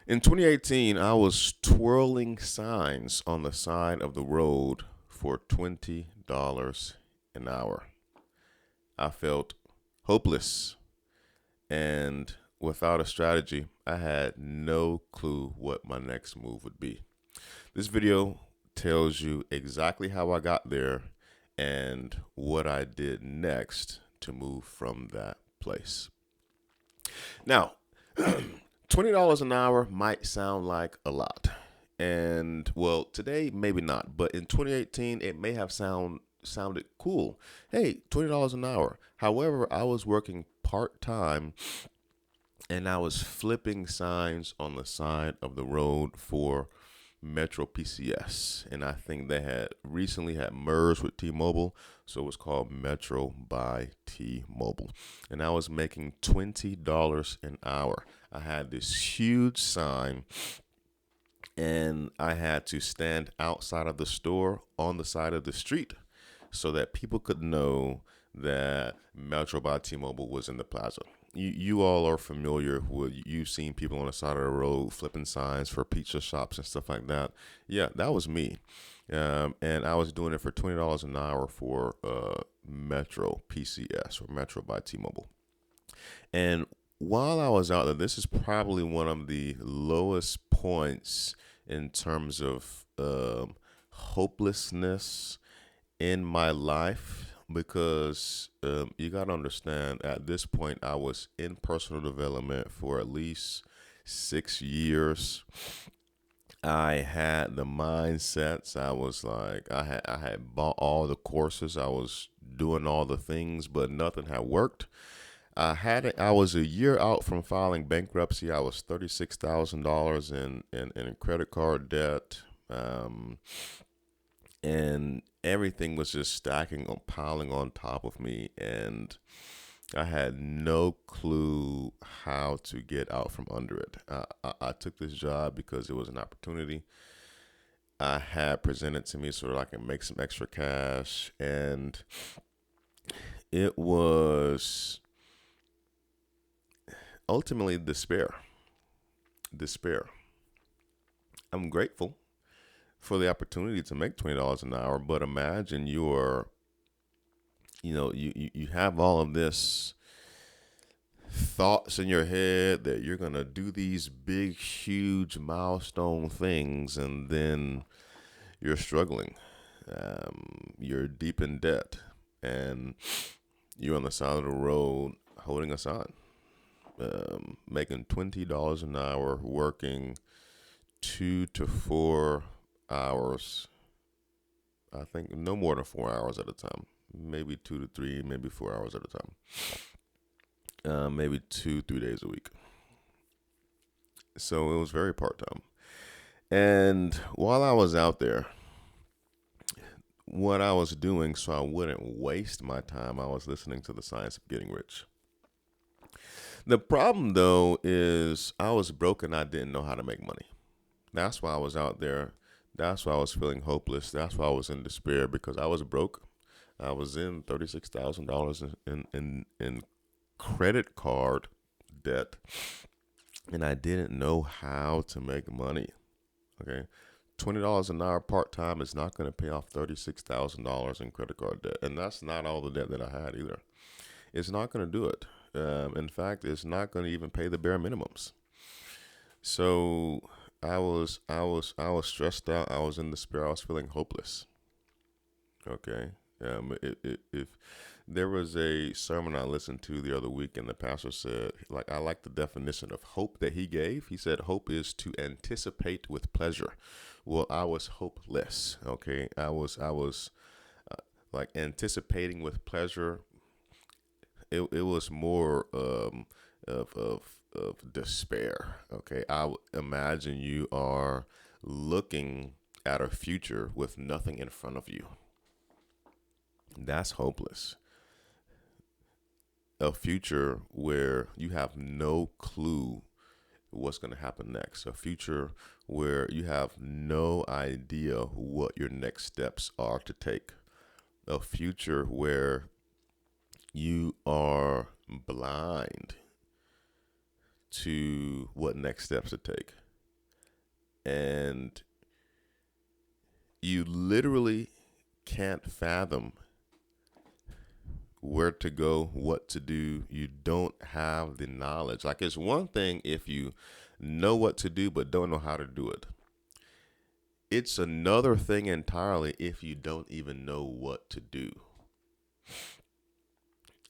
In 2018, I was twirling signs on the side of the road for $20 an hour. I felt hopeless and without a strategy, I had no clue what my next move would be. This video tells you exactly how I got there and what I did next to move from that place. Now, $20 an hour might sound like a lot. And well, today maybe not, but in 2018 it may have sounded cool. Hey, $20 an hour. However, I was working part-time and I was flipping signs on the side of the road for Metro PCS, and I think they had recently had merged with T-Mobile, so it was called Metro by T-Mobile, and I was making $20 an hour. I had this huge sign, and I had to stand outside of the store on the side of the street so that people could know that Metro by T-Mobile was in the plaza. You all are familiar with, you've seen people on the side of the road flipping signs for pizza shops and stuff like that. Yeah, that was me. And I was doing it for $20 an hour for Metro PCS or Metro by T-Mobile. And while I was out there, this is probably one of the lowest points in terms of hopelessness in my life because you got to understand at this point I was in personal development for at least 6 years. I had the mindsets. I was like I had bought all the courses. I was doing all the things, but nothing had worked. I was a year out from filing bankruptcy. I was $36,000 in credit card debt. And everything was just stacking on piling on top of me, and I had no clue how to get out from under it. I took this job because it was an opportunity I had presented to me so that I can make some extra cash, and it was ultimately despair. I'm grateful for the opportunity to make $20 an hour, but imagine you have all of this thoughts in your head that you're gonna do these big, huge milestone things, and then you're struggling. You're deep in debt, and you're on the side of the road holding a sign, making $20 an hour, working 2 to 4 hours. I think no more than 4 hours at a time. Maybe 2 to 3, maybe 4 hours at a time. Maybe 2, 3 days a week. So it was very part time. And while I was out there, what I was doing so I wouldn't waste my time, I was listening to the Science of Getting Rich. The problem though is I was broke and I didn't know how to make money. That's why I was out there. That's why I was feeling hopeless. That's why I was in despair because I was broke. I was in $36,000 in credit card debt, and I didn't know how to make money. Okay, $20 an hour part time is not going to pay off $36,000 in credit card debt, and that's not all the debt that I had either. It's not going to do it. In fact, it's not going to even pay the bare minimums. So I was stressed out. I was in despair. I was feeling hopeless. Okay. If there was a sermon I listened to the other week, and the pastor said, like, I like the definition of hope that he gave. He said, hope is to anticipate with pleasure. Well, I was hopeless. Okay. I was like anticipating with pleasure. It was more of despair. Okay. Imagine you are looking at a future with nothing in front of you. That's hopeless. A future where you have no clue what's going to happen next. A future where you have no idea what your next steps are to take. A future where you are blind to what next steps to take. And you literally can't fathom where to go, what to do. You don't have the knowledge. Like, it's one thing if you know what to do but don't know how to do it. It's another thing entirely if you don't even know what to do.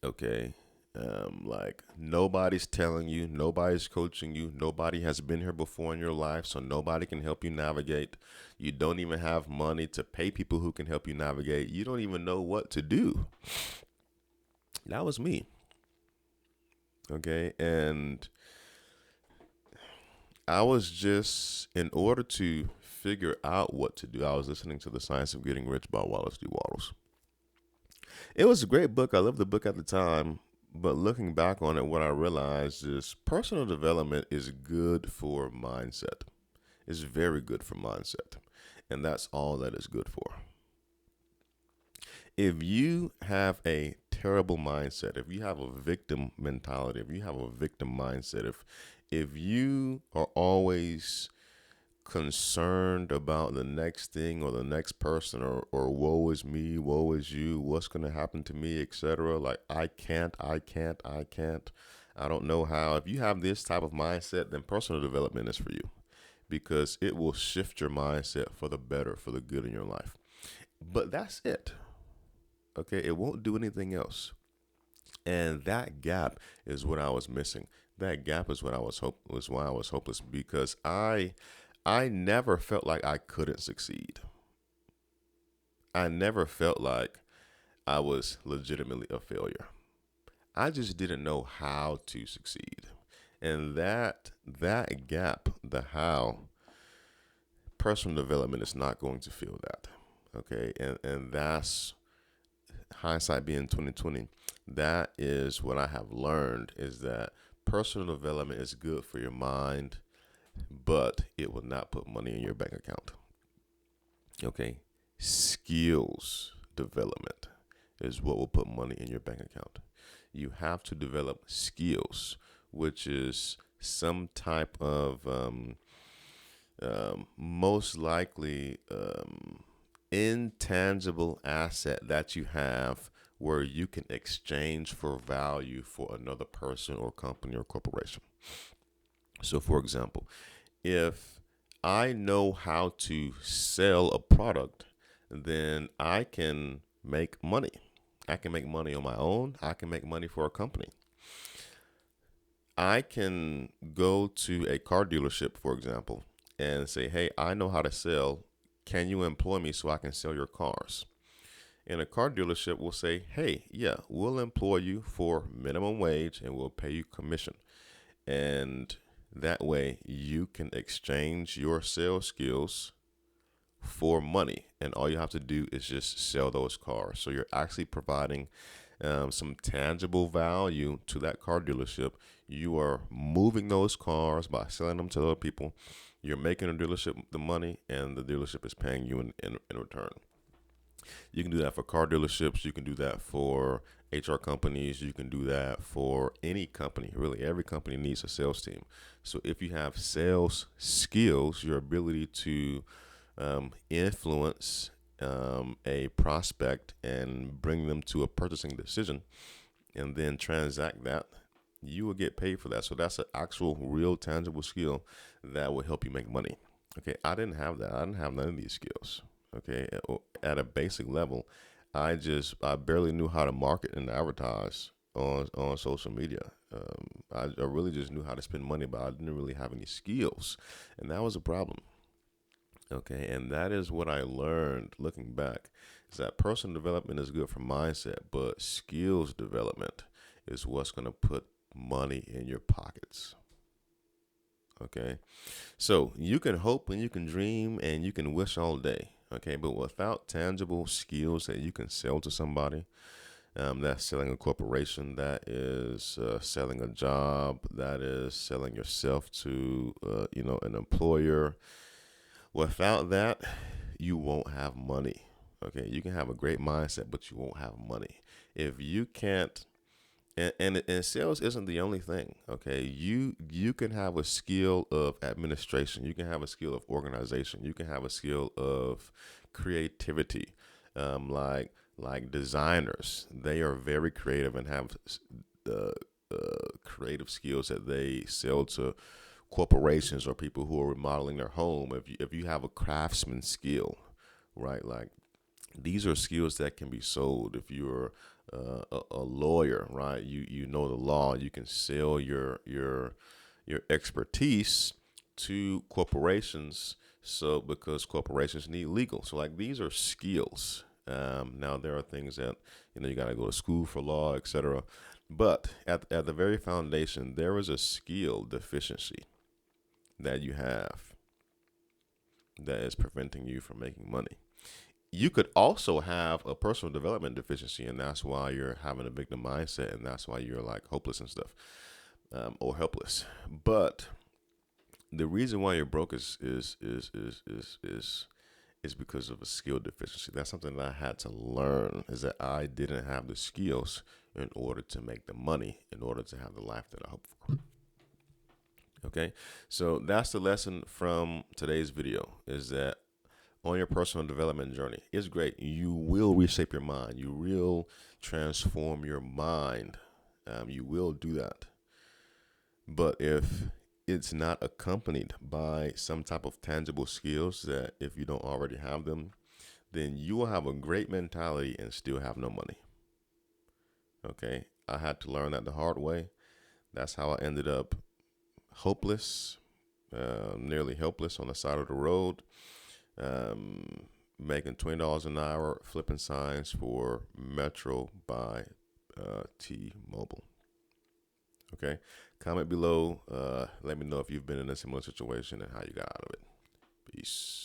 Okay. Like, nobody's telling you, nobody's coaching you, nobody has been here before in your life, so nobody can help you navigate. You don't even have money to pay people who can help you navigate. You don't even know what to do. That was me. Okay. And I was just, in order to figure out what to do, I was listening to The Science of Getting Rich by Wallace D. Wattles. It was a great book. I loved the book at the time. But looking back on it, what I realized is personal development is good for mindset. It's very good for mindset. And that's all that is good for. If you have a terrible mindset, if you have a victim mentality, if you have a victim mindset, if you are always concerned about the next thing or the next person, or woe is me, woe is you, what's going to happen to me, etc. Like, I can't, I don't know how. If you have this type of mindset, then personal development is for you, because it will shift your mindset for the better, for the good in your life. But that's it. Okay, it won't do anything else. And that gap is what I was missing. That gap is what was why I was hopeless, because I never felt like I couldn't succeed. I never felt like I was legitimately a failure. I just didn't know how to succeed. And that gap, the how, personal development is not going to fill that. Okay? And that's, hindsight being 2020, that is what I have learned, is that personal development is good for your mind, but it will not put money in your bank account. Okay. Skills development is what will put money in your bank account. You have to develop skills, which is some type of most likely intangible asset that you have, where you can exchange for value for another person or company or corporation. So, for example, if I know how to sell a product, then I can make money. I can make money on my own. I can make money for a company. I can go to a car dealership, for example, and say, hey, I know how to sell. Can you employ me so I can sell your cars? And a car dealership will say, hey, yeah, we'll employ you for minimum wage and we'll pay you commission. And that way you can exchange your sales skills for money. And all you have to do is just sell those cars. So you're actually providing some tangible value to that car dealership. You are moving those cars by selling them to other people. You're making the dealership the money, and the dealership is paying you in return. You can do that for car dealerships. You can do that for HR companies. You can do that for any company. Really, every company needs a sales team. So if you have sales skills, your ability to influence a prospect and bring them to a purchasing decision, and then transact that, you will get paid for that. So that's an actual, real, tangible skill that will help you make money. Okay, I didn't have that. I didn't have none of these skills. Okay, at a basic level, I barely knew how to market and advertise on social media. I really just knew how to spend money, but I didn't really have any skills, and that was a problem. Okay, and that is what I learned looking back, is that personal development is good for mindset, but skills development is what's going to put money in your pockets. Okay, so you can hope and you can dream and you can wish all day. Okay, but without tangible skills that you can sell to somebody, that's selling a corporation, that is selling a job, that is selling yourself to an employer. Without that, you won't have money. Okay, you can have a great mindset, but you won't have money. If you can't And sales isn't the only thing. Okay, you can have a skill of administration. You can have a skill of organization. You can have a skill of creativity. Like designers, they are very creative and have the creative skills that they sell to corporations or people who are remodeling their home. If you have a craftsman skill, right? Like these are skills that can be sold. If you're a lawyer, right? You know the law. You can sell your expertise to corporations. So because corporations need legal, so like these are skills. Now there are things that you got to go to school for law, etc. But at the very foundation, there is a skill deficiency that you have that is preventing you from making money. You could also have a personal development deficiency, and that's why you're having a victim mindset, and that's why you're like hopeless and stuff, or helpless. But the reason why you're broke is because of a skill deficiency. That's something that I had to learn, is that I didn't have the skills in order to make the money, in order to have the life that I hope for. Okay, so that's the lesson from today's video, is that on your personal development journey, it's great. You will reshape your mind. You will transform your mind. You will do that. But if it's not accompanied by some type of tangible skills, that if you don't already have them, then you will have a great mentality and still have no money. Okay, I had to learn that the hard way. That's how I ended up hopeless, nearly helpless on the side of the road, making $20 an hour flipping signs for Metro by T-Mobile. Okay, comment below. Let me know if you've been in a similar situation and how you got out of it. Peace.